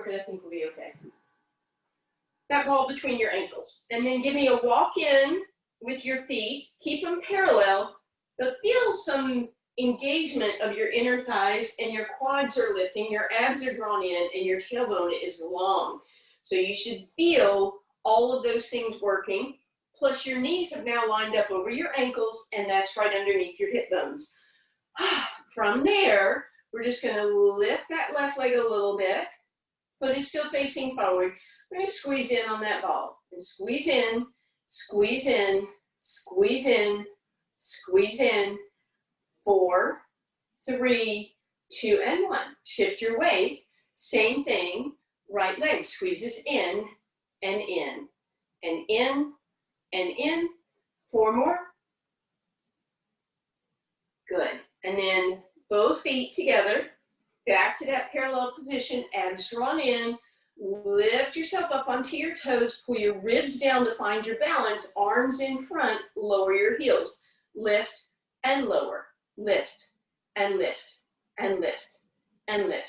crooked, I think we'll be okay. That ball between your ankles. And then give me a walk in with your feet. Keep them parallel, but feel some engagement of your inner thighs, and your quads are lifting, your abs are drawn in, and your tailbone is long. So you should feel all of those things working. Plus your knees have now lined up over your ankles, and that's right underneath your hip bones. From there, we're just gonna lift that left leg a little bit. Foot is still facing forward. We're gonna squeeze in on that ball. And squeeze in, squeeze in, squeeze in, squeeze in. 4, 3, 2, and 1. Shift your weight. Same thing. Right leg squeezes in and in and in and in. 4 more. Good. And then both feet together. Back to that parallel position. Abs drawn in. Lift yourself up onto your toes. Pull your ribs down to find your balance. Arms in front. Lower your heels. Lift and lower. Lift and lift and lift and lift.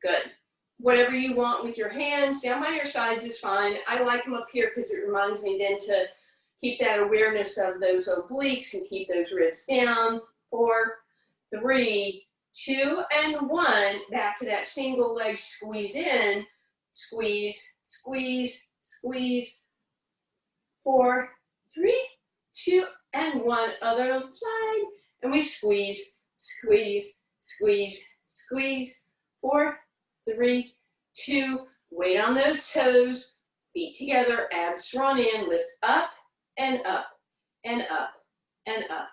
Good. Whatever you want with your hands, down by your sides is fine. I like them up here because it reminds me then to keep that awareness of those obliques and keep those ribs down. 4, 3, 2, and 1. Back to that single leg squeeze in. Squeeze, squeeze, squeeze. 4, 3, 2, and 1. Other side. And we squeeze, squeeze, squeeze, squeeze. 4, 3, 2. Weight on those toes. Feet together. Abs drawn in. Lift up and up and up and up.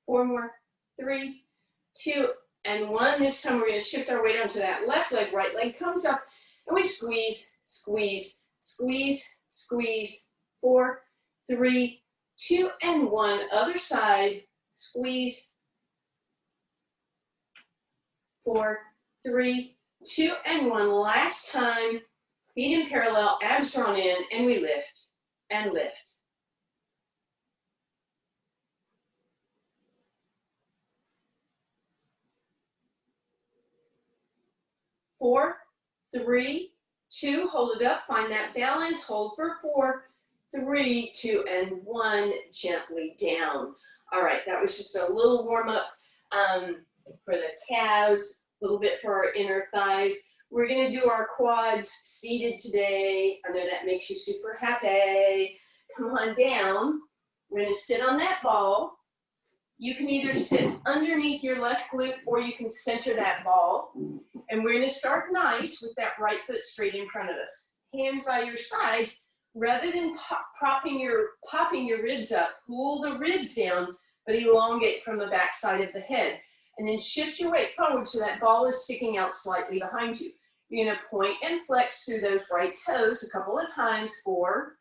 Four more. 3, 2, and 1. This time we're going to shift our weight onto that left leg. Right leg comes up, and we squeeze, squeeze, squeeze, squeeze. 4, 3, 2, and 1. Other side. Squeeze. 4, 3, 2, and 1. Last time. Feet in parallel, abs drawn in, and we lift and lift. 4, 3, 2, hold it up, find that balance, hold for 4, 3, 2, and 1, gently down. All right, that was just a little warm up for the calves, a little bit for our inner thighs. We're gonna do our quads seated today. I know that makes you super happy. Come on down. We're gonna sit on that ball. You can either sit underneath your left glute or you can center that ball. And we're gonna start nice with that right foot straight in front of us. Hands by your sides. Rather than popping your ribs up, pull the ribs down, but elongate from the back side of the head. And then shift your weight forward so that ball is sticking out slightly behind you. You're gonna point and flex through those right toes a couple of times. 4,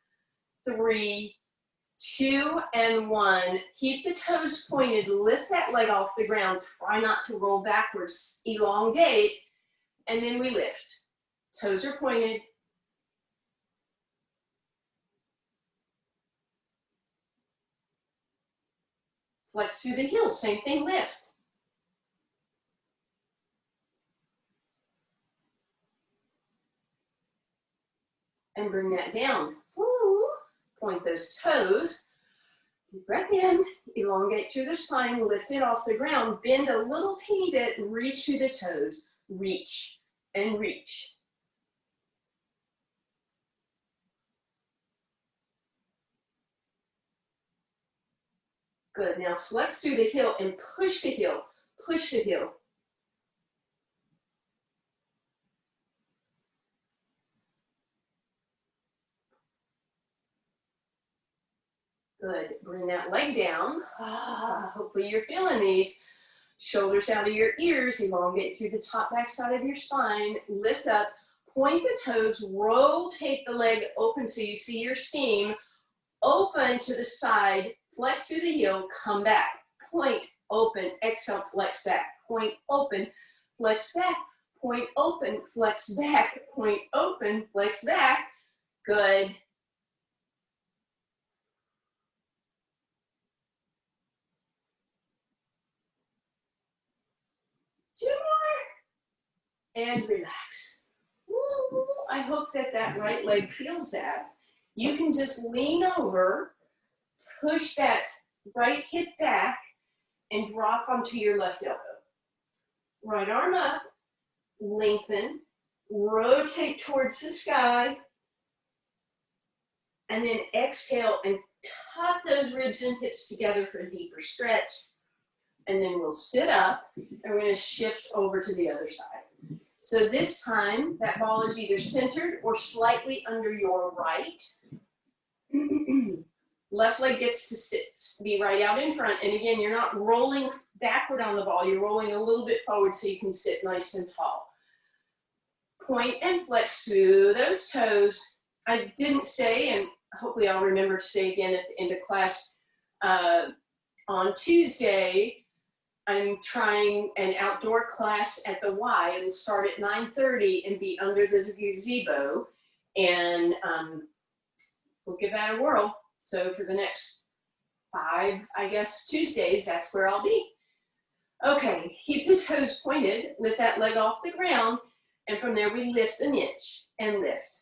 3, 2, and 1. Keep the toes pointed, lift that leg off the ground. Try not to roll backwards, elongate, and then we lift. Toes are pointed. Flex through the heels, same thing, lift. And bring that down. Ooh. Point those toes. Deep breath in, elongate through the spine, lift it off the ground, bend a little teeny bit, reach through the toes. Reach and reach. Good, now flex through the heel and push the heel, push the heel. Good, bring that leg down. Hopefully you're feeling these. Shoulders out of your ears, elongate through the top back side of your spine, lift up, point the toes, rotate the leg open so you see your seam, open to the side, flex through the heel, come back, point, open, exhale, flex back, point, open, flex back, point, open, flex back, point, open, flex back. Good. and relax. Woo, I hope that that right leg feels that. You can just lean over, push that right hip back, and drop onto your left elbow. Right arm up, lengthen, rotate towards the sky, and then exhale and tuck those ribs and hips together for a deeper stretch. And then we'll sit up, and we're going to shift over to the other side. So this time, that ball is either centered or slightly under your right. Left leg gets to sit, be right out in front. And again, you're not rolling backward on the ball. You're rolling a little bit forward so you can sit nice and tall. Point and flex through those toes. I didn't say, and hopefully I'll remember to say again at the end of class, on Tuesday, I'm trying an outdoor class at the Y. It'll start at 9:30 and be under the gazebo. And we'll give that a whirl. So for the next 5, I guess, Tuesdays, that's where I'll be. Okay, keep the toes pointed, lift that leg off the ground, and from there we lift an inch and lift.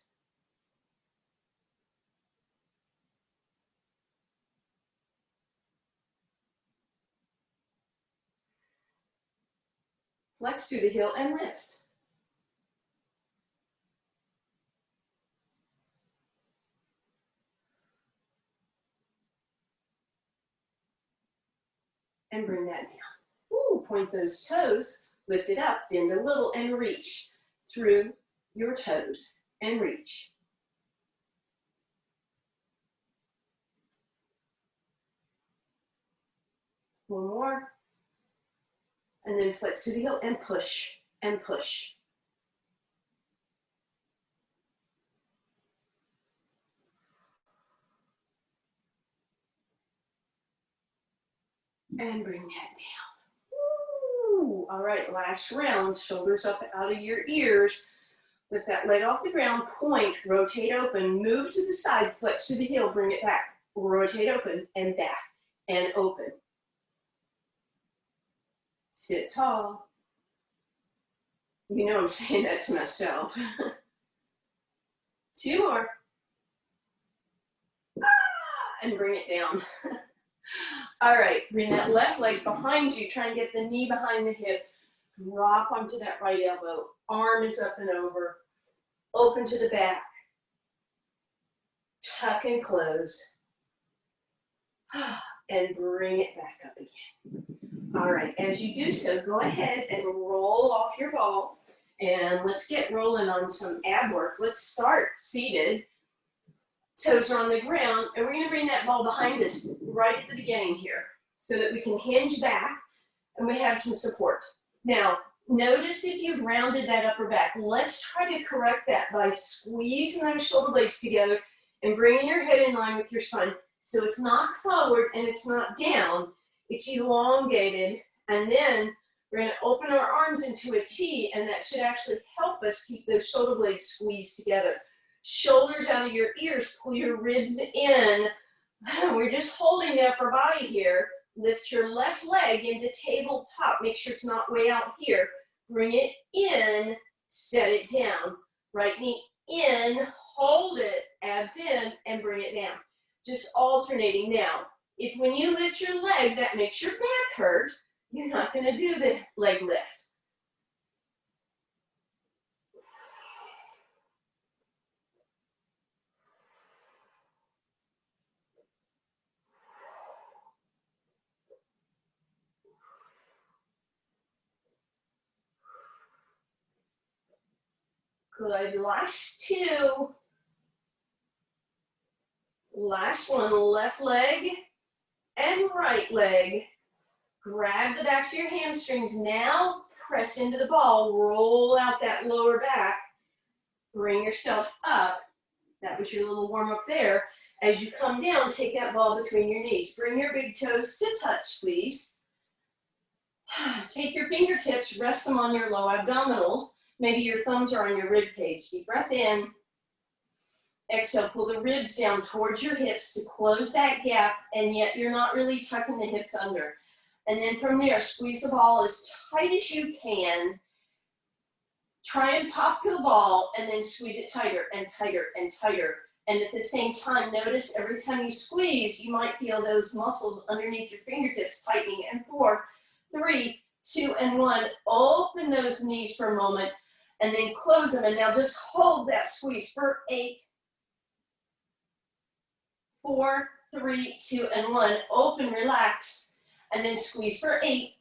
Flex through the heel and lift. And bring that down. Ooh, point those toes, lift it up, bend a little, and reach through your toes and reach. One more. And then flex through the heel and push and push. And bring that down. Ooh, all right, last round. Shoulders up out of your ears. Lift that leg off the ground, point, rotate open, move to the side, flex to the heel, bring it back. Rotate open and back and open. Sit tall. You know I'm saying that to myself. 2 more. And bring it down. All right, bring that left leg behind you. Try and get the knee behind the hip. Drop onto that right elbow. Arm is up and over. Open to the back. Tuck and close. And bring it back up again. All right, as you do so, go ahead and roll off your ball. And let's get rolling on some ab work. Let's start seated. Toes are on the ground, and we're going to bring that ball behind us right at the beginning here so that we can hinge back and we have some support. Now, notice if you've rounded that upper back. Let's try to correct that by squeezing those shoulder blades together and bringing your head in line with your spine. So it's not forward and it's not down, it's elongated, and then we're going to open our arms into a T, and that should actually help us keep those shoulder blades squeezed together. Shoulders out of your ears, pull your ribs in. We're just holding the upper body here. Lift your left leg into tabletop. Make sure it's not way out here. Bring it in, set it down. Right knee in, hold it, abs in, and bring it down. Just alternating. Now, if when you lift your leg, that makes your back hurt, you're not going to do the leg lift. Good, last 2. Last one, left leg and right leg. Grab the backs of your hamstrings. Now press into the ball, roll out that lower back, bring yourself up. That was your little warm up there. As you come down, take that ball between your knees. Bring your big toes to touch, please. Take your fingertips, rest them on your low abdominals. Maybe your thumbs are on your rib cage. Deep breath in. Exhale, pull the ribs down towards your hips to close that gap, and yet you're not really tucking the hips under. And then from there, squeeze the ball as tight as you can. Try and pop the ball and then squeeze it tighter and tighter and tighter. And at the same time, notice every time you squeeze, you might feel those muscles underneath your fingertips tightening. And 4, 3, 2, and 1. Open those knees for a moment and then close them. And now just hold that squeeze for 8, 4, 3, 2, and 1. Open, relax, and then squeeze for 8.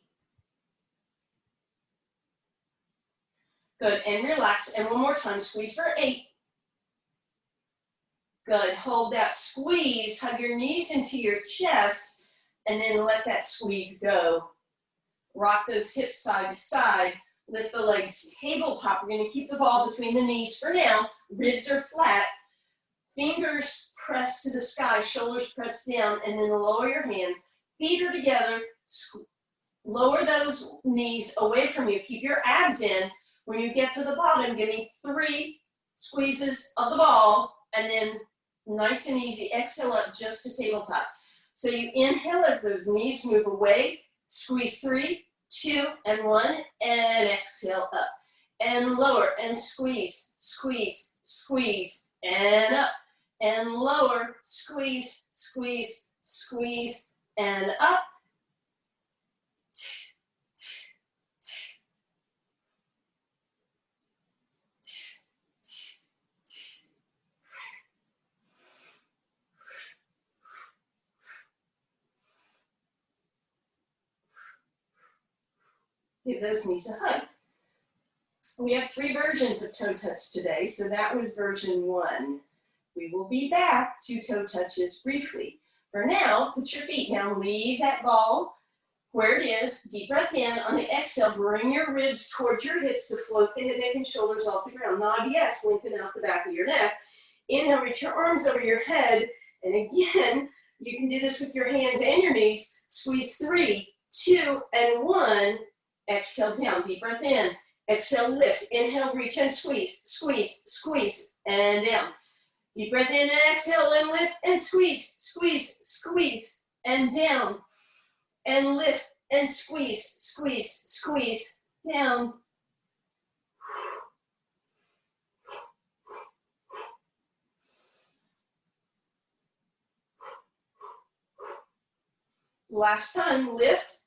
Good, and relax. And one more time, squeeze for 8. Good, hold that squeeze, hug your knees into your chest, and then let that squeeze go. Rock those hips side to side, lift the legs tabletop. We're gonna keep the ball between the knees for now. Ribs are flat, fingers pressed to the sky, shoulders pressed down, and then lower your hands. Feet are together, lower those knees away from you. Keep your abs in. When you get to the bottom, give me 3 squeezes of the ball, and then nice and easy, exhale up just to tabletop. So you inhale as those knees move away, squeeze 3, 2, and 1, and exhale up. And lower, and squeeze, squeeze, squeeze, and up. And lower, squeeze, squeeze, squeeze, and up. Give those knees a hug. We have 3 versions of toe touch today, so that was version 1. We will be back to toe touches briefly. For now, put your feet down, leave that ball where it is. Deep breath in. On the exhale, bring your ribs towards your hips to float the head, neck, and shoulders off the ground. Nod yes, lengthen out the back of your neck. Inhale, reach your arms over your head. And again, you can do this with your hands and your knees. Squeeze 3, 2, and 1. Exhale down, deep breath in. Exhale, lift. Inhale, reach and squeeze, squeeze, squeeze, and down. Deep breath in and exhale and lift and squeeze, squeeze, squeeze, and down. And lift and squeeze, squeeze, squeeze, down. Last time, lift.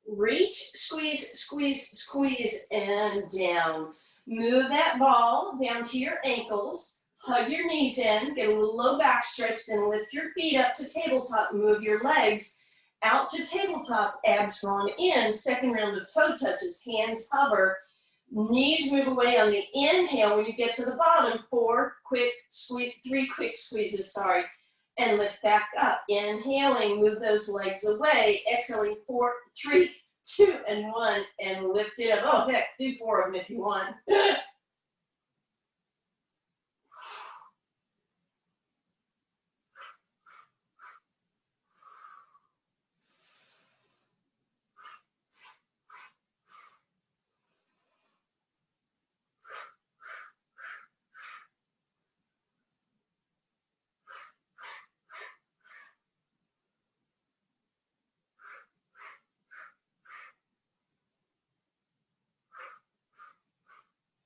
Reach, squeeze, squeeze, squeeze, and down. Move that ball down to your ankles. Hug your knees in. Get a little low back stretch. Then lift your feet up to tabletop. Move your legs out to tabletop. Abs drawn in. Second round of toe touches. Hands hover. Knees move away on the inhale. When you get to the bottom, 3 quick squeezes, and lift back up. Inhaling, move those legs away. Exhaling, 4, 3, 2, and 1, and lift it up. Oh, heck, do 4 of them if you want.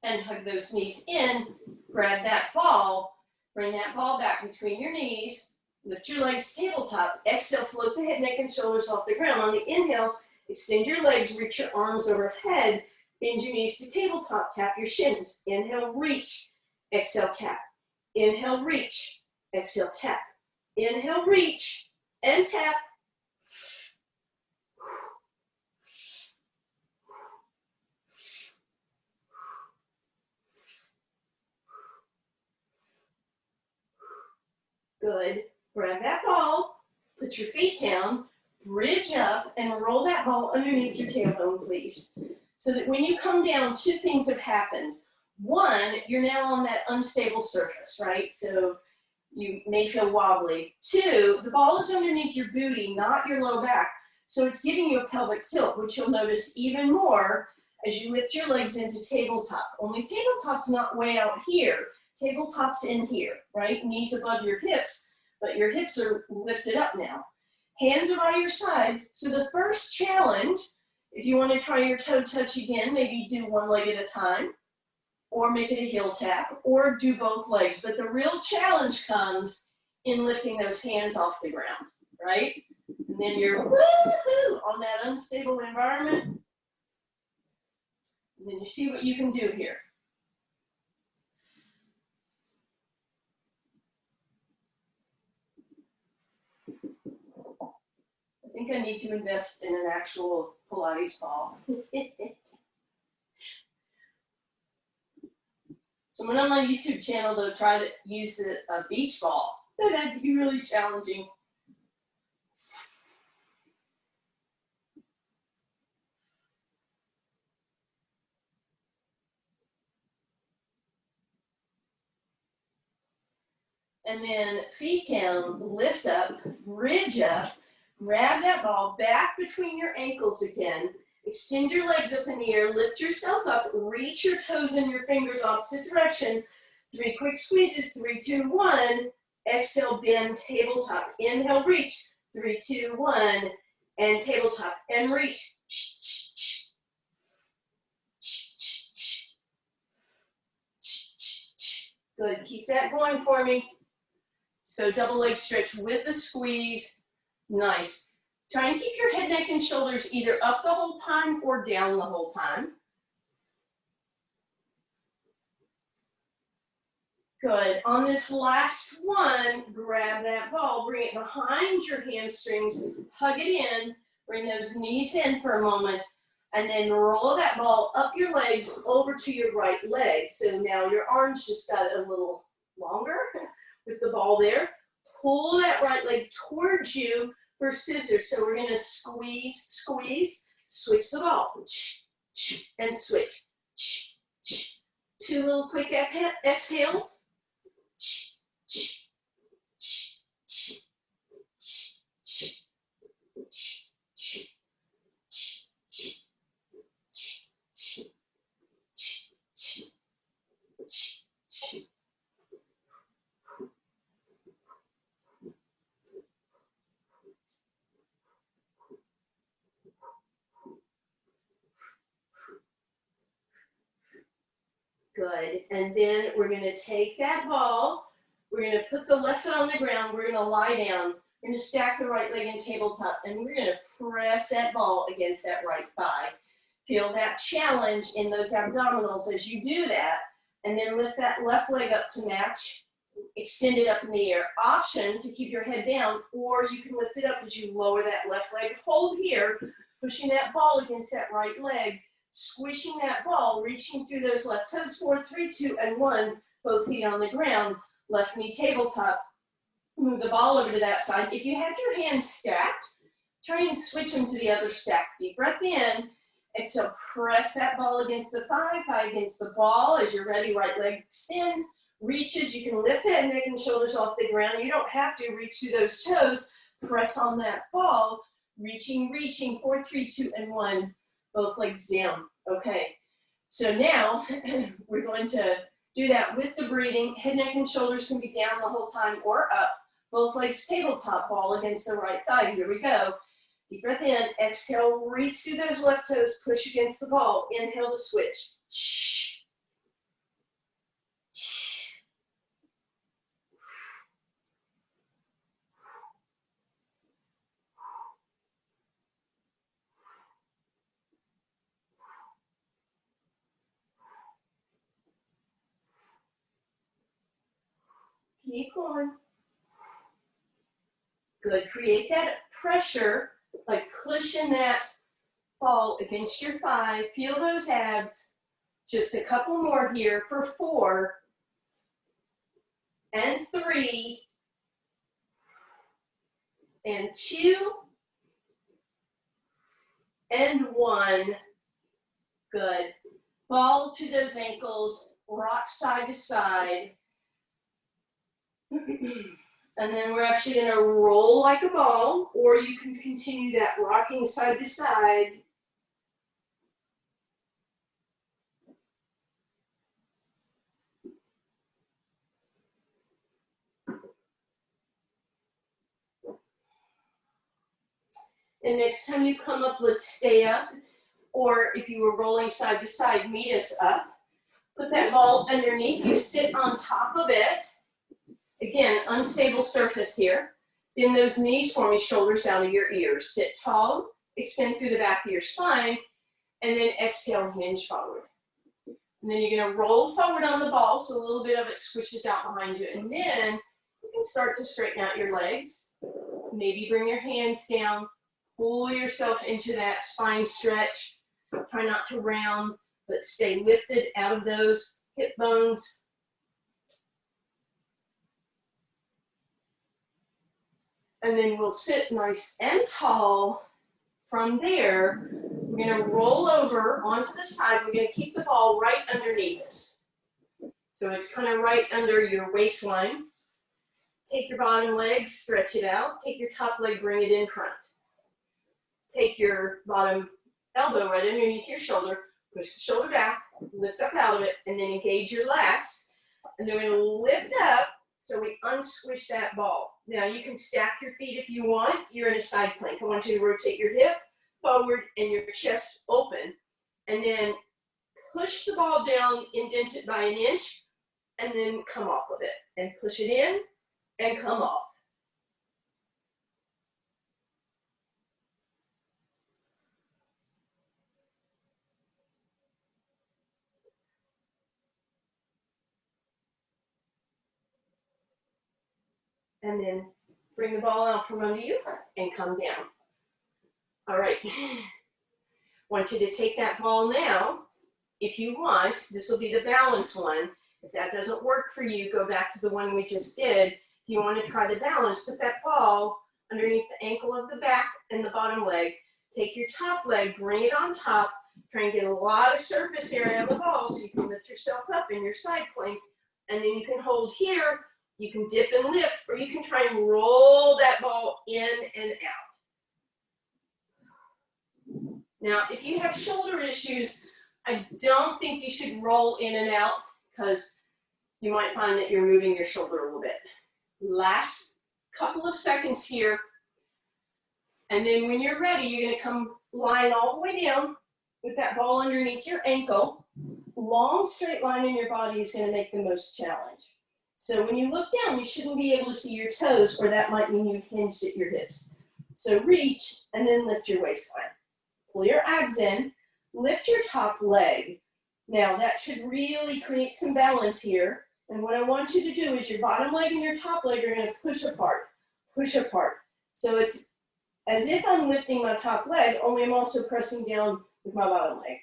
And hug those knees in, grab that ball, bring that ball back between your knees, lift your legs tabletop, exhale, float the head, neck, and shoulders off the ground. On the inhale, extend your legs, reach your arms overhead, bend your knees to tabletop, tap your shins. Inhale, reach, exhale, tap. Inhale, reach, exhale, tap. Inhale, reach, and tap. Good. Grab that ball, put your feet down, bridge up, and roll that ball underneath your tailbone, please. So that when you come down, 2 things have happened. 1, you're now on that unstable surface, right? So you may feel wobbly. 2, the ball is underneath your booty, not your low back. So it's giving you a pelvic tilt, which you'll notice even more as you lift your legs into tabletop. Only tabletop's not way out here. Tabletop's in here, right? Knees above your hips, but your hips are lifted up now. Hands are by your side. So the first challenge, if you want to try your toe touch again, maybe do one leg at a time, or make it a heel tap, or do both legs. But the real challenge comes in lifting those hands off the ground, right? And then you're woo-hoo on that unstable environment. And then you see what you can do here. I think I need to invest in an actual Pilates ball. Someone on my YouTube channel, though, tried to use a beach ball. That'd be really challenging. And then feet down, lift up, bridge up, grab that ball back between your ankles again. Extend your legs up in the air, lift yourself up, reach your toes and your fingers opposite direction. 3 quick squeezes, 3, 2, 1. Exhale, bend, tabletop. Inhale, reach. 3, 2, 1. And tabletop, and reach. Good, keep that going for me. So double leg stretch with the squeeze. Nice. Try and keep your head, neck, and shoulders either up the whole time or down the whole time. Good. On this last one, grab that ball, bring it behind your hamstrings, hug it in, bring those knees in for a moment, and then roll that ball up your legs over to your right leg. So now your arms just got a little longer with the ball there. Pull that right leg towards you for scissors. So we're gonna squeeze, squeeze, switch the ball, and switch. 2 little quick exhales. Good, and then we're gonna take that ball, we're gonna put the left foot on the ground, we're gonna lie down, we're gonna stack the right leg in tabletop, and we're gonna press that ball against that right thigh. Feel that challenge in those abdominals as you do that, and then lift that left leg up to match, extend it up in the air. Option to keep your head down, or you can lift it up as you lower that left leg. Hold here, pushing that ball against that right leg, squishing that ball, reaching through those left toes. 4, 3, 2, and 1. Both feet on the ground. Left knee tabletop. Move the ball over to that side. If you have your hands stacked, try and switch them to the other stack. Deep breath in. Exhale, press that ball against the thigh against the ball. As you're ready, right leg extend. Reaches, you can lift head, neck, and shoulders off the ground. You don't have to reach through those toes. Press on that ball. Reaching, reaching. 4, 3, 2, and 1. Both legs down. Okay, so now we're going to do that with the breathing. Head, neck, and shoulders can be down the whole time or up. Both legs tabletop, ball against the right thigh. Here we go. Deep breath in. Exhale, reach through those left toes, push against the ball. Inhale to switch. Keep going. Good. Create that pressure by pushing that ball against your thigh. Feel those abs. Just a couple more here for 4 and 3 and 2 and 1. Good. Ball to those ankles. Rock side to side. And then we're actually going to roll like a ball, or you can continue that rocking side to side. And next time you come up, let's stay up. Or if you were rolling side to side, meet us up. Put that ball underneath, you sit on top of it. Again, unstable surface here. Bend those knees for me, shoulders down to your ears. Sit tall, extend through the back of your spine, and then exhale, hinge forward. And then you're gonna roll forward on the ball, so a little bit of it squishes out behind you. And then you can start to straighten out your legs. Maybe bring your hands down, pull yourself into that spine stretch. Try not to round, but stay lifted out of those hip bones. And then we'll sit nice and tall. From there, we're gonna roll over onto the side. We're gonna keep the ball right underneath us. So it's kind of right under your waistline. Take your bottom leg, stretch it out. Take your top leg, bring it in front. Take your bottom elbow right underneath your shoulder, push the shoulder back, lift up out of it, and then engage your lats. And then we're gonna lift up so we unsquish that ball. Now you can stack your feet if you want. You're in a side plank. I want you to rotate your hip forward and your chest open. And then push the ball down, indent it by an inch, and then come off of it. And push it in and come off. And then bring the ball out from under you and come down. All right. I want you to take that ball now. If you want, this will be the balance one. If that doesn't work for you, go back to the one we just did. If you want to try the balance, put that ball underneath the ankle of the back and the bottom leg. Take your top leg, bring it on top. Try and get a lot of surface area on the ball so you can lift yourself up in your side plank. And then you can hold here. You can dip and lift, or you can try and roll that ball in and out. Now, if you have shoulder issues, I don't think you should roll in and out because you might find that you're moving your shoulder a little bit. Last couple of seconds here. And then when you're ready, you're gonna come lying all the way down with that ball underneath your ankle. Long straight line in your body is gonna make the most challenge. So when you look down, you shouldn't be able to see your toes, or that might mean you've hinged at your hips. So reach and then lift your waistline. Pull your abs in, lift your top leg. Now that should really create some balance here. And what I want you to do is your bottom leg and your top leg are gonna push apart, push apart. So it's as if I'm lifting my top leg, only I'm also pressing down with my bottom leg.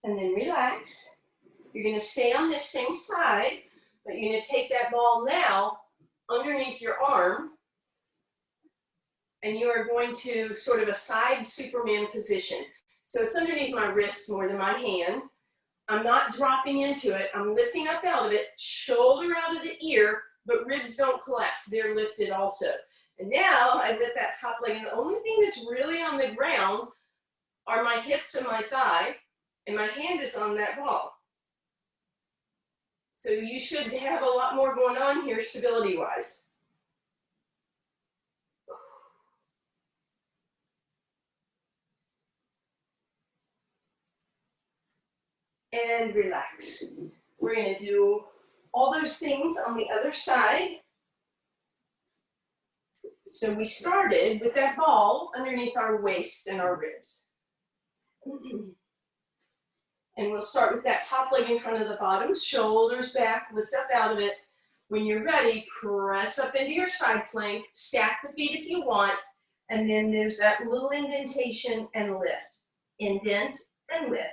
And then relax. You're gonna stay on this same side, but you're gonna take that ball now underneath your arm, and you are going to sort of a side Superman position. So it's underneath my wrist more than my hand. I'm not dropping into it. I'm lifting up out of it, shoulder out of the ear, but ribs don't collapse. They're lifted also. And now I lift that top leg, and the only thing that's really on the ground are my hips and my thigh, and my hand is on that ball. So you should have a lot more going on here stability-wise. And relax. We're gonna do all those things on the other side. So we started with that ball underneath our waist and our ribs. And we'll start with that top leg in front of the bottom, shoulders back, lift up out of it. When you're ready, press up into your side plank, stack the feet if you want, and then there's that little indentation and lift. Indent and lift.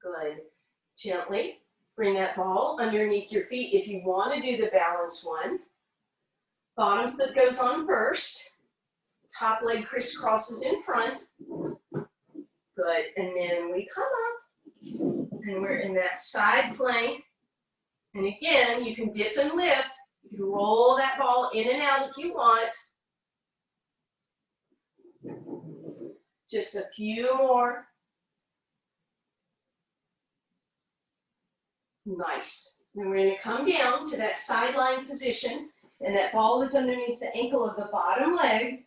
Good. Gently bring that ball underneath your feet if you want to do the balance one. Bottom foot goes on first. Top leg crisscrosses in front. Good. And then we come up and we're in that side plank. And again, you can dip and lift. You can roll that ball in and out if you want. Just a few more. Nice. Then we're going to come down to that sideline position, and that ball is underneath the ankle of the bottom leg.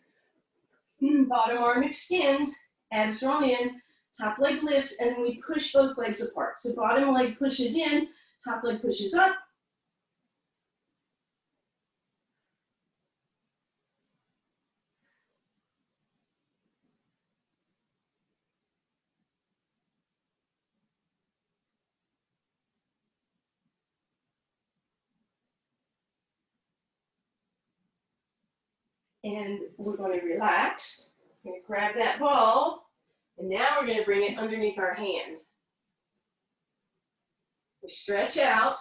Bottom arm extends, abs drawn in, top leg lifts, and then we push both legs apart. So bottom leg pushes in, top leg pushes up. And we're going to relax. We're going to grab that ball, and now we're going to bring it underneath our hand. We stretch out.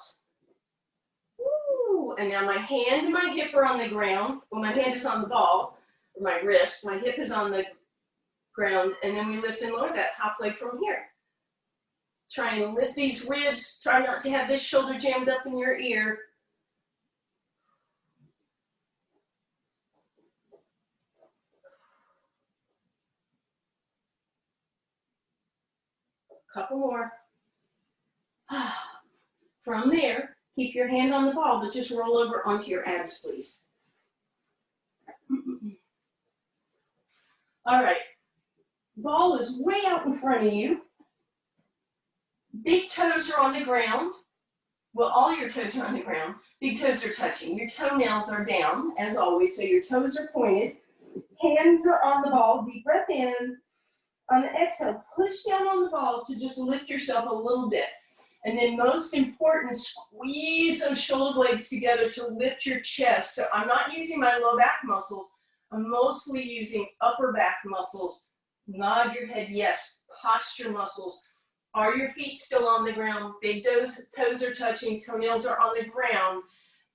Woo! And now my hand and my hip are on the ground. Well, my hand is on the ball, or my wrist. My hip is on the ground, and then we lift and lower that top leg from here. Try and lift these ribs. Try not to have this shoulder jammed up in your ear. Couple more. From there, keep your hand on the ball, but just roll over onto your abs, please. All right. Ball is way out in front of you. Big toes are on the ground. Well, all your toes are on the ground. Big toes are touching. Your toenails are down, as always, so your toes are pointed. Hands are on the ball. Deep breath in. On the exhale, push down on the ball to just lift yourself a little bit. And then most important, squeeze those shoulder blades together to lift your chest. So I'm not using my low back muscles. I'm mostly using upper back muscles. Nod your head, yes. Posture muscles. Are your feet still on the ground? Big toes are touching, toenails are on the ground.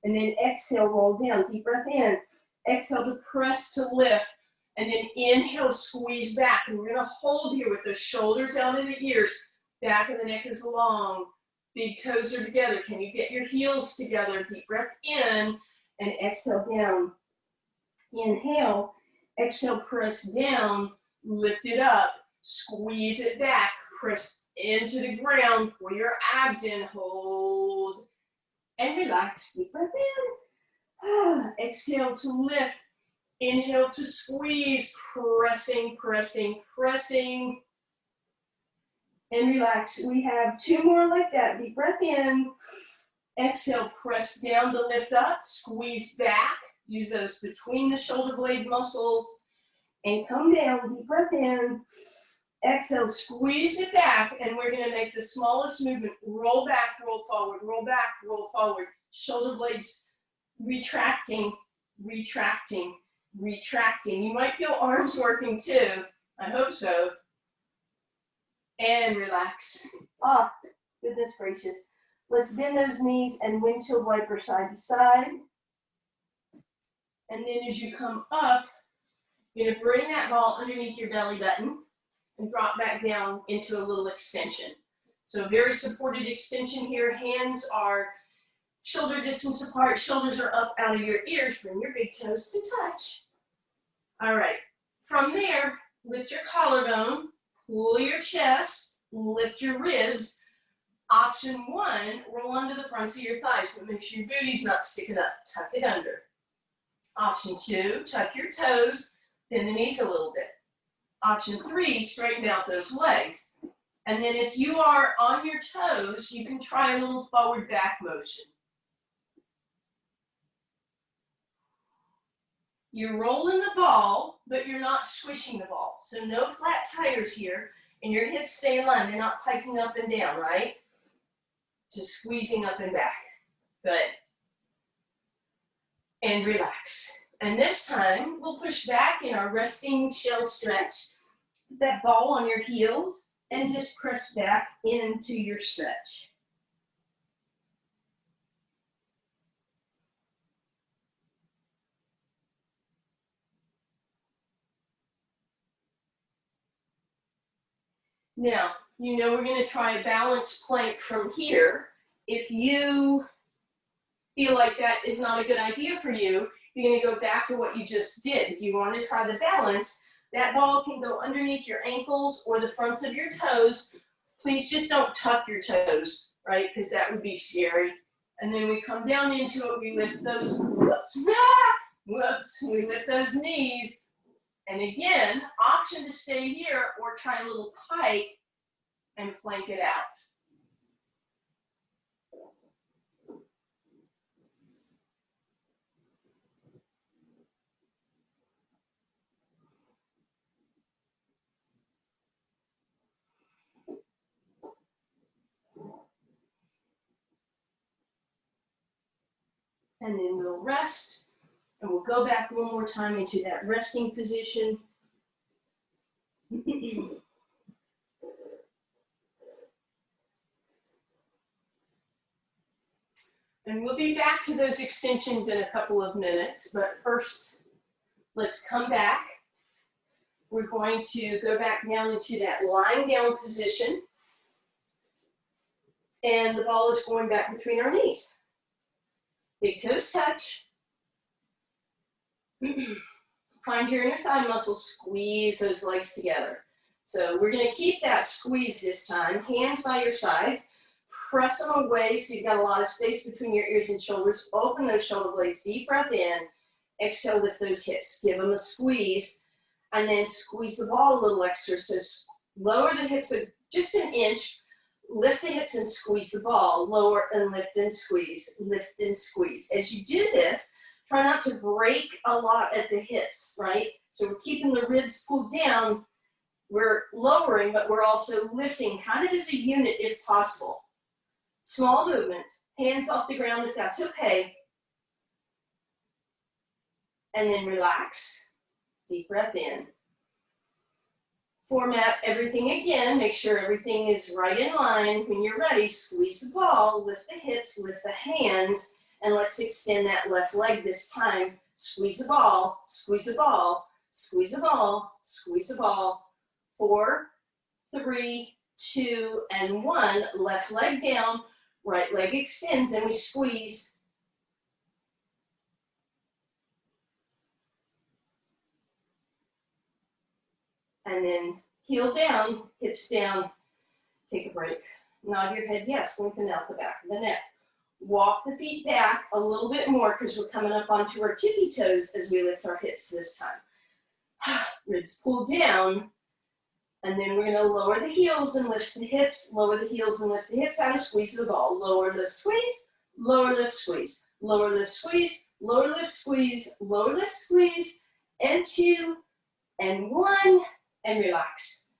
And then exhale, roll down. Deep breath in. Exhale to press to lift. And then inhale, squeeze back. And we're going to hold here with the shoulders out of the ears. Back of the neck is long. Big toes are together. Can you get your heels together? Deep breath in and exhale down. Inhale, exhale, press down, lift it up, squeeze it back, press into the ground, pull your abs in, hold, and relax. Deep breath in. Exhale to lift. Inhale to squeeze, pressing, pressing, pressing, and relax. We have two more like that. Deep breath in. Exhale, press down to lift up, squeeze back. Use those between the shoulder blade muscles, and come down. Deep breath in. Exhale, squeeze it back, and we're going to make the smallest movement. Roll back, roll forward, roll back, roll forward. Shoulder blades retracting, retracting, retracting. You might feel arms working too. I hope so. And relax. Ah, goodness gracious. Let's bend those knees and windshield wiper side to side. And then as you come up, you're going to bring that ball underneath your belly button and drop back down into a little extension. So very supported extension here. Hands are shoulder distance apart. Shoulders are up out of your ears. Bring your big toes to touch. All right. From there, lift your collarbone, pull your chest, lift your ribs. Option one, roll under the fronts of your thighs, but make sure your booty's not sticking up. Tuck it under. Option two, tuck your toes, bend the knees a little bit. Option three, straighten out those legs. And then if you are on your toes, you can try a little forward back motion. You're rolling the ball, but you're not squishing the ball. So no flat tires here, and your hips stay aligned. They're not piking up and down, right? Just squeezing up and back. Good. And relax. And this time, we'll push back in our resting shell stretch. Put that ball on your heels and just press back into your stretch. Now, you know we're going to try a balanced plank from here. If you feel like that is not a good idea for you, you're going to go back to what you just did. If you want to try the balance, That ball can go underneath your ankles or the fronts of your toes. Please just don't tuck your toes, right? Because that would be scary. And then we come down into it, we lift those, we lift those knees. And again, option to stay here or try a little pike and plank it out. And then we'll rest, and we'll go back one more time into that resting position. And we'll be back to those extensions in a couple of minutes, but first, let's come back. We're going to go back down into that lying down position, and the ball is going back between our knees. Big toes touch. Find your inner thigh muscles, squeeze those legs together. So we're gonna keep that squeeze this time, hands by your sides, press them away so you've got a lot of space between your ears and shoulders. Open those shoulder blades, deep breath in, exhale, lift those hips, give them a squeeze, and then squeeze the ball a little extra. So lower the hips just an inch, lift the hips and squeeze the ball, lower and lift and squeeze, lift and squeeze. As you do this, try not to break a lot at the hips, right? So we're keeping the ribs pulled down, we're lowering, but we're also lifting kind of as a unit if possible. Small movement, hands off the ground if that's okay. And then relax, deep breath in. Format everything again, make sure everything is right in line. When you're ready, squeeze the ball, lift the hips, lift the hands, and let's extend that left leg this time. Squeeze the ball, squeeze the ball, squeeze the ball, squeeze the ball. 4, 3, 2, and 1. Left leg down, right leg extends, and we squeeze. And then heel down, hips down, take a break. Nod your head, yes, lengthen out the back of the neck. Walk the feet back a little bit more because we're coming up onto our tippy toes as we lift our hips this time. Ribs pull down, and then we're gonna lower the heels and lift the hips, lower the heels and lift the hips out and squeeze the ball. Lower, lift, squeeze, lower, lift, squeeze, lower, lift, squeeze, lower, lift, squeeze, lower, lift, squeeze, and 2, and 1, and relax.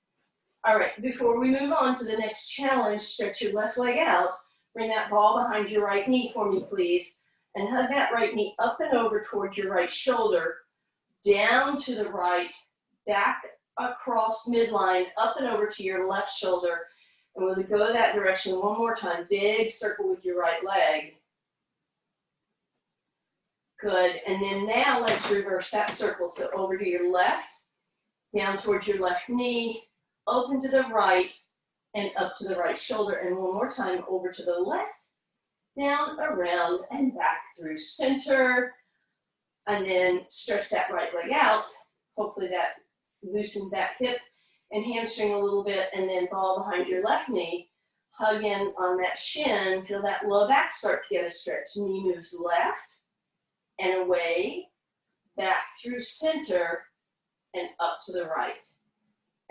All right, before we move on to the next challenge, stretch your left leg out. Bring that ball behind your right knee for me, please. And hug that right knee up and over towards your right shoulder, down to the right, back across midline, up and over to your left shoulder. And we'll go that direction one more time. Big circle with your right leg. Good, and then now let's reverse that circle. So over to your left, down towards your left knee, open to the right, and up to the right shoulder. And one more time, over to the left, down, around, and back through center. And then stretch that right leg out. Hopefully that loosened that hip and hamstring a little bit, and then ball behind your left knee. Hug in on that shin, feel that low back start to get a stretch. Knee moves left and away, back through center, and up to the right.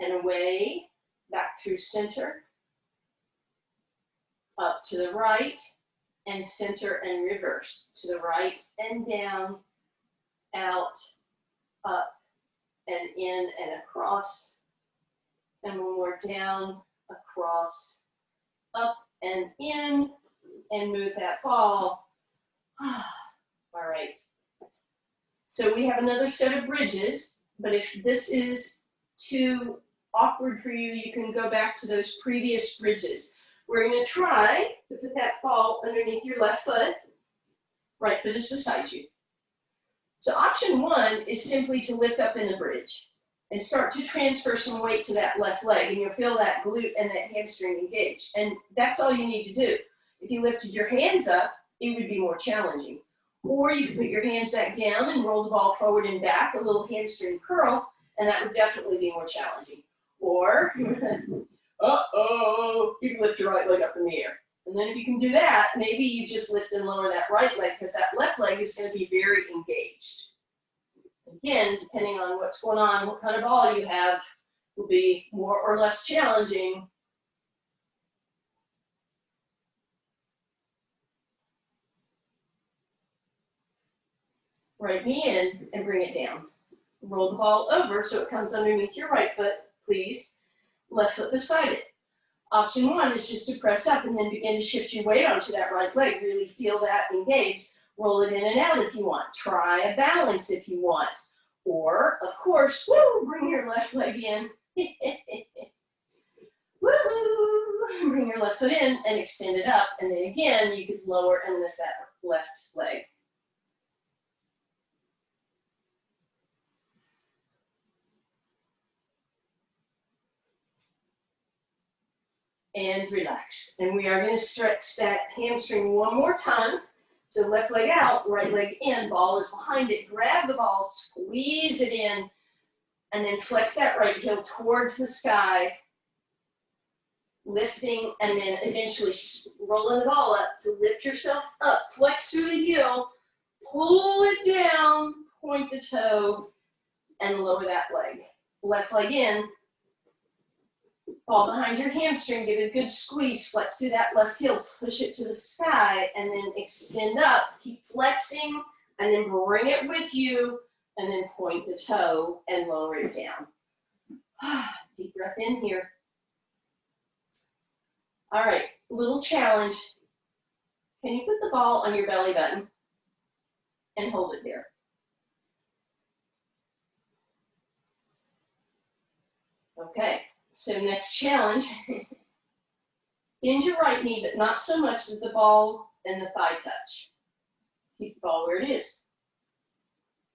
And away, back through center, up to the right, and center and reverse. To the right and down, out, up, and in and across. And one more down, across, up and in, and move that ball. All right. So we have another set of bridges, but if this is too awkward for you, you can go back to those previous bridges. We're going to try to put that ball underneath your left foot. Right foot is beside you. So option 1 is simply to lift up in the bridge and start to transfer some weight to that left leg, and you'll feel that glute and that hamstring engaged. And that's all you need to do. If you lifted your hands up, it would be more challenging. Or you can put your hands back down and roll the ball forward and back, a little hamstring curl, and that would definitely be more challenging. Or, uh-oh, you can lift your right leg up in the air. And then if you can do that, maybe you just lift and lower that right leg because that left leg is going to be very engaged. Again, depending on what's going on, what kind of ball you have, will be more or less challenging. Right knee in and bring it down. Roll the ball over so it comes underneath your right foot, please. Left foot beside it. Option one is just to press up and then begin to shift your weight onto that right leg. Really feel that engaged. Roll it in and out if you want. Try a balance if you want. Or, of course, woo, bring your left leg in. Woo! Bring your left foot in and extend it up. And then again, you could lower and lift that left leg. And relax. And we are going to stretch that hamstring one more time. So left leg out, right leg in, ball is behind it. Grab the ball, squeeze it in, and then flex that right heel towards the sky, lifting, and then eventually rolling the ball up to lift yourself up. Flex through the heel, pull it down, point the toe, and lower that leg. Left leg in, ball behind your hamstring, give it a good squeeze, flex through that left heel, push it to the sky, and then extend up. Keep flexing, and then bring it with you, and then point the toe and lower it down. Deep breath in here. All right, little challenge. Can you put the ball on your belly button and hold it there? Okay. So next challenge, bend your right knee, but not so much that the ball and the thigh touch. Keep the ball where it is.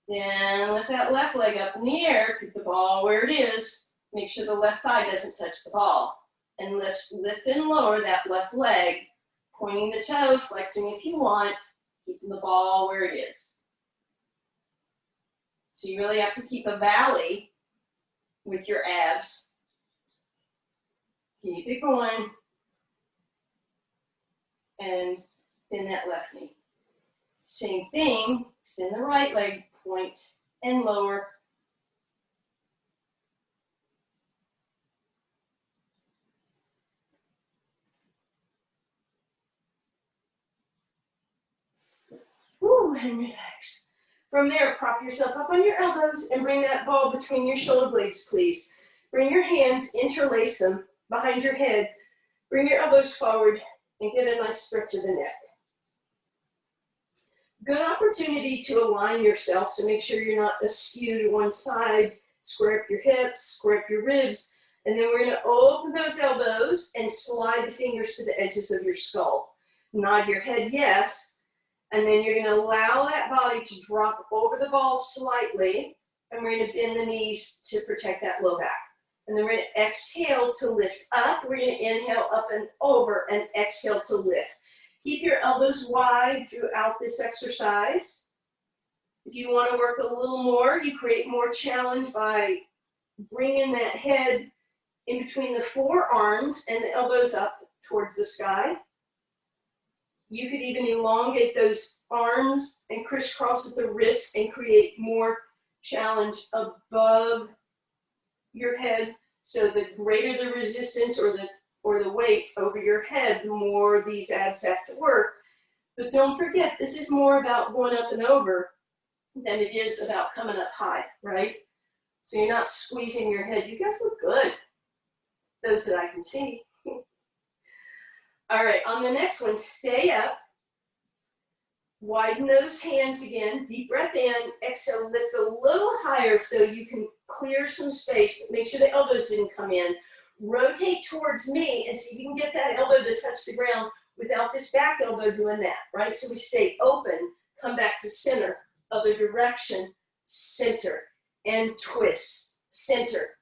Then lift that left leg up in the air, keep the ball where it is. Make sure the left thigh doesn't touch the ball. And lift and lower that left leg, pointing the toe, flexing if you want, keeping the ball where it is. So you really have to keep a valley with your abs. Keep it going. And bend that left knee. Same thing, extend the right leg, point and lower. Woo, and relax. From there, prop yourself up on your elbows and bring that ball between your shoulder blades, please. Bring your hands, interlace them behind your head. Bring your elbows forward and get a nice stretch of the neck. Good opportunity to align yourself, so make sure you're not askew to one side. Square up your hips, square up your ribs, and then we're going to open those elbows and slide the fingers to the edges of your skull. Nod your head yes, and then you're going to allow that body to drop over the ball slightly, and we're going to bend the knees to protect that low back. And then we're going to exhale to lift up. We're going to inhale up and over and exhale to lift. Keep your elbows wide throughout this exercise. If you want to work a little more, you create more challenge by bringing that head in between the forearms and the elbows up towards the sky. You could even elongate those arms and crisscross with the wrists and create more challenge above your head. So the greater the resistance or the weight over your head, the more these abs have to work. But don't forget, this is more about going up and over than it is about coming up high, right? So you're not squeezing your head. You guys look good, those that I can see. All right, on the next one, stay up. Widen those hands again. Deep breath in. Exhale, lift a little higher so you can clear some space, but make sure the elbows didn't come in. Rotate towards me and see if you can get that elbow to touch the ground without this back elbow doing that, right? So we stay open, come back to center, other direction, center, and twist, center.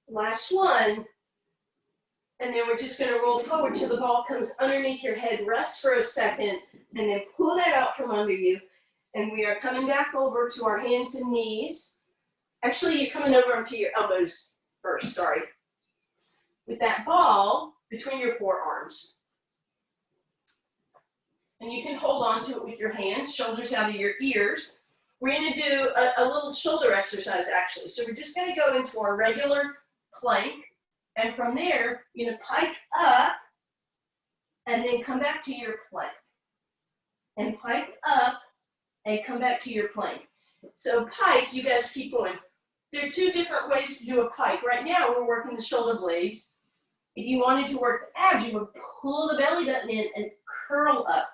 Last one. And then we're just going to roll forward till the ball comes underneath your head, rest for a second, and then pull that out from under you. And we are coming back over to our hands and knees. Actually, you're coming over onto your elbows first, sorry. With that ball between your forearms. And you can hold on to it with your hands, shoulders out of your ears. We're going to do a little shoulder exercise, actually. So we're just going to go into our regular plank. And from there, you're going to pike up and then come back to your plank. And pike up and come back to your plank. So pike, you guys keep going. There are two different ways to do a pike. Right now, we're working the shoulder blades. If you wanted to work the abs, you would pull the belly button in and curl up.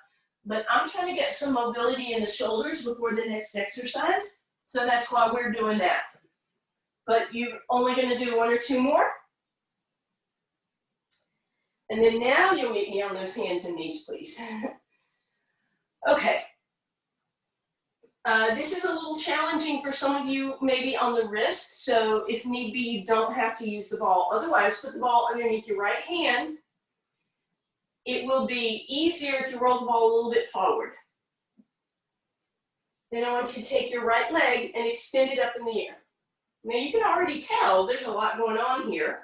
But I'm trying to get some mobility in the shoulders before the next exercise. So that's why we're doing that. But you're only going to do one or two more. And then now you'll meet me on those hands and knees, please. Okay. This is a little challenging for some of you, maybe on the wrist. So if need be, you don't have to use the ball. Otherwise, put the ball underneath your right hand. It will be easier if you roll the ball a little bit forward. Then I want you to take your right leg and extend it up in the air. Now you can already tell there's a lot going on here.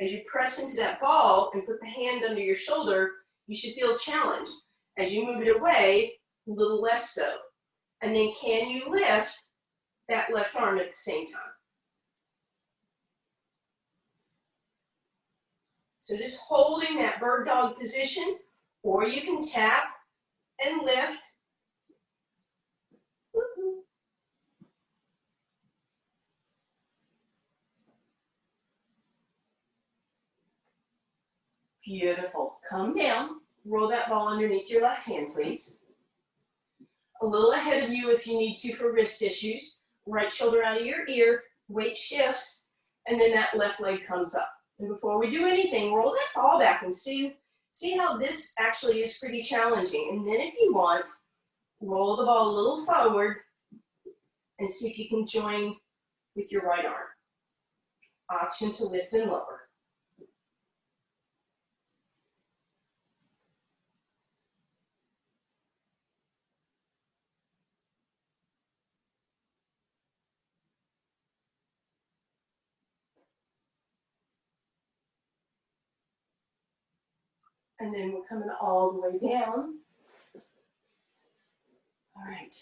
As you press into that ball and put the hand under your shoulder, you should feel challenged. As you move it away, a little less so. And then can you lift that left arm at the same time? So just holding that bird dog position, or you can tap and lift. Beautiful. Come down. Roll that ball underneath your left hand, please. A little ahead of you if you need to for wrist issues. Right shoulder out of your ear, weight shifts, and then that left leg comes up. And before we do anything, roll that ball back and see how this actually is pretty challenging. And then if you want, roll the ball a little forward and see if you can join with your right arm. Option to lift and lower. And then we're coming all the way down. All right.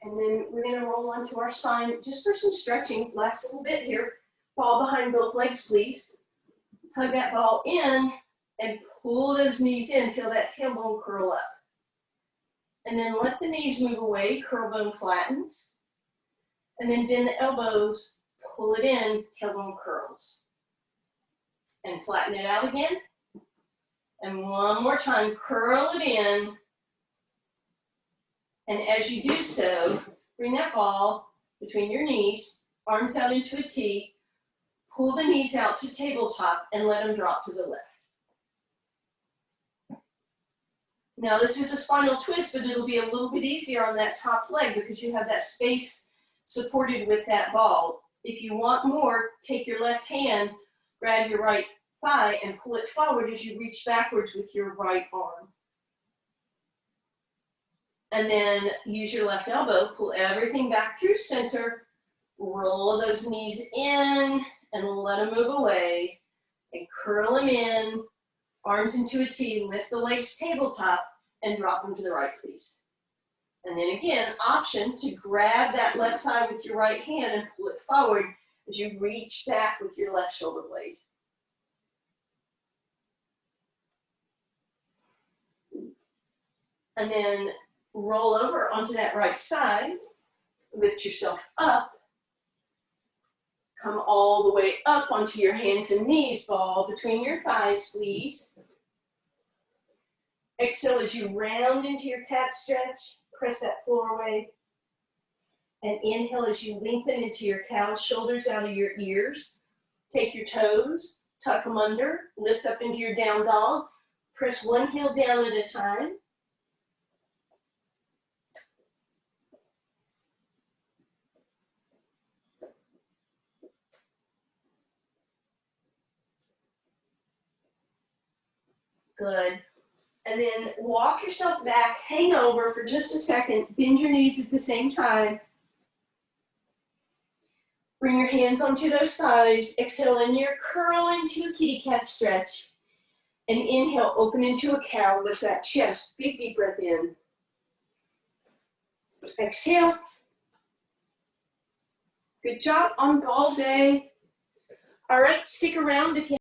And then we're going to roll onto our spine just for some stretching. Last little bit here. Ball behind both legs, please. Hug that ball in and pull those knees in. Feel that tailbone curl up. And then let the knees move away. Curl bone flattens. And then bend the elbows. Pull it in. Tailbone curls. And flatten it out again. And one more time, curl it in. And as you do so, bring that ball between your knees, arms out into a T, pull the knees out to tabletop and let them drop to the left. Now this is a spinal twist, but it'll be a little bit easier on that top leg because you have that space supported with that ball. If you want more, take your left hand, grab your right thigh and pull it forward as you reach backwards with your right arm. And then use your left elbow, pull everything back through center, roll those knees in and let them move away and curl them in, arms into a T, lift the legs tabletop and drop them to the right, please. And then again, option to grab that left thigh with your right hand and pull it forward as you reach back with your left shoulder blade. And then roll over onto that right side, lift yourself up, come all the way up onto your hands and knees, ball between your thighs, please. Exhale as you round into your cat stretch, press that floor away. And inhale as you lengthen into your cow, shoulders out of your ears. Take your toes, tuck them under, lift up into your down dog. Press one heel down at a time. Good. And then walk yourself back, hang over for just a second, bend your knees at the same time. Bring your hands onto those thighs. Exhale in your curl into a kitty cat stretch. And inhale, open into a cow, lift that chest. Big deep breath in. Exhale. Good job on ball day. All right, stick around if you